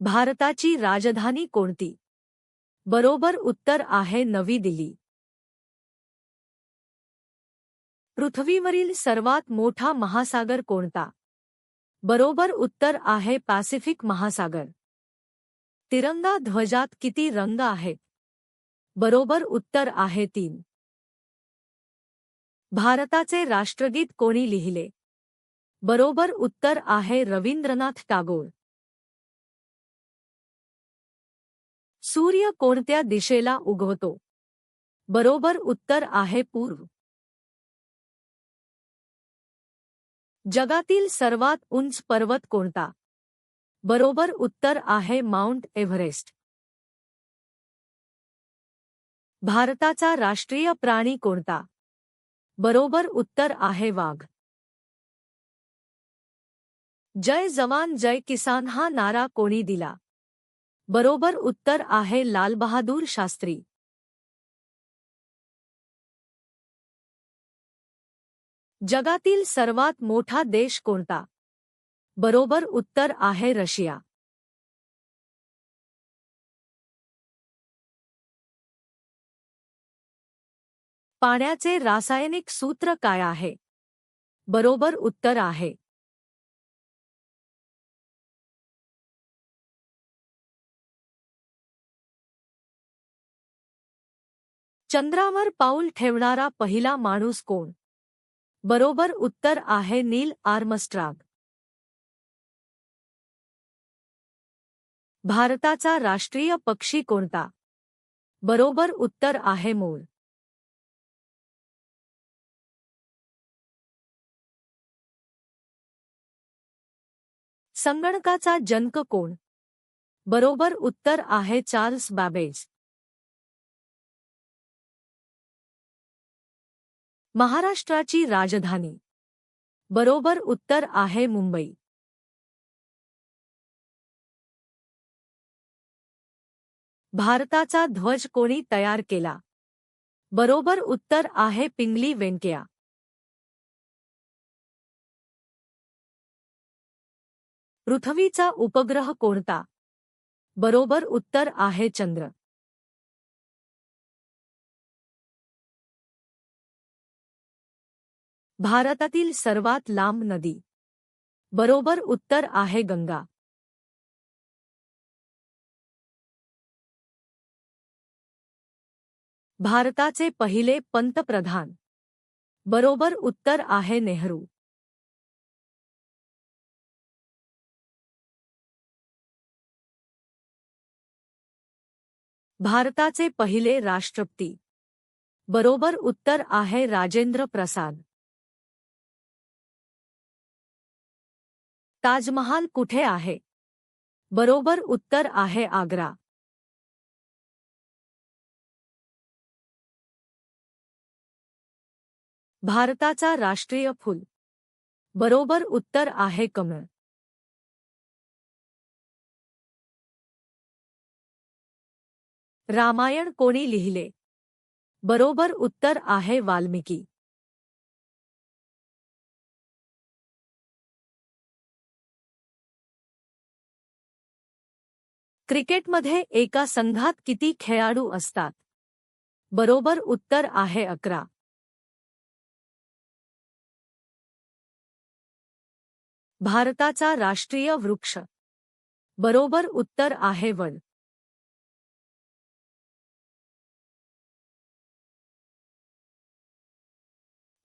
भारताची राजधानी कोणती? बरोबर उत्तर आहे नवी दिल्ली. पृथ्वीवरील सर्वात मोठा महासागर कोणता? बरोबर उत्तर आहे पॅसिफिक महासागर. तिरंगा ध्वजात किती रंग आहेत? बरोबर उत्तर आहे 3. भारताचे राष्ट्रगीत कोणी लिहिले? बरोबर उत्तर आहे रवींद्रनाथ टागोर. सूर्य कोणत्या दिशेला उगवतो? बरोबर उत्तर आहे पूर्व. जगातील सर्वात उंच पर्वत कोणता? बरोबर उत्तर आहे माउंट एव्हरेस्ट. भारताचा राष्ट्रीय प्राणी कोणता? बरोबर उत्तर आहे वाघ. जय जवान जय किसान हा नारा कोणी दिला? बरोबर उत्तर आहे लाल बहादूर शास्त्री. जगातील सर्वात मोठा देश कोणता? बरोबर उत्तर आहे रशिया. पाण्याचे रासायनिक सूत्र काय आहे? बरोबर उत्तर आहे. चंद्रावर पाऊल ठेवणारा पहिला माणूस कोण? बरोबर उत्तर आहे नील आर्मस्ट्रांग. भारताचा राष्ट्रीय पक्षी कोणता? बरोबर उत्तर आहे मोर. संगणकाचा जनक कोण? बरोबर उत्तर आहे चार्ल्स बॅबेज. महाराष्ट्राची राजधानी? बरोबर उत्तर आहे मुंबई. भारताचा ध्वज कोणी तयार केला? बरोबर उत्तर आहे पिंगली व्यंकय्या. पृथ्वीचा उपग्रह कोणता? बरोबर उत्तर आहे चंद्र. भारतातील सर्वात लांब नदी? बरोबर उत्तर आहे गंगा. भारताचे पहिले पंतप्रधान? बरोबर उत्तर आहे नेहरू. भारताचे पहिले राष्ट्रपती? बरोबर उत्तर आहे राजेंद्र प्रसाद. ताजमहाल कुठे आहे? बरोबर उत्तर आहे आग्रा. भारताचा राष्ट्रीय फूल? बरोबर उत्तर आहे कमळ. रामायण कोणी लिहिले? बरोबर उत्तर आहे वाल्मिकी. क्रिकेटमध्ये एका संघात किती खेळाडू असतात? बरोबर उत्तर आहे 11. भारताचा राष्ट्रीय वृक्ष? बरोबर उत्तर आहे वड.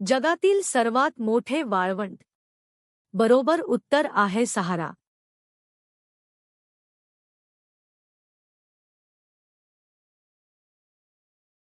जगातील सर्वात मोठे वाळवंट? बरोबर उत्तर आहे सहारा.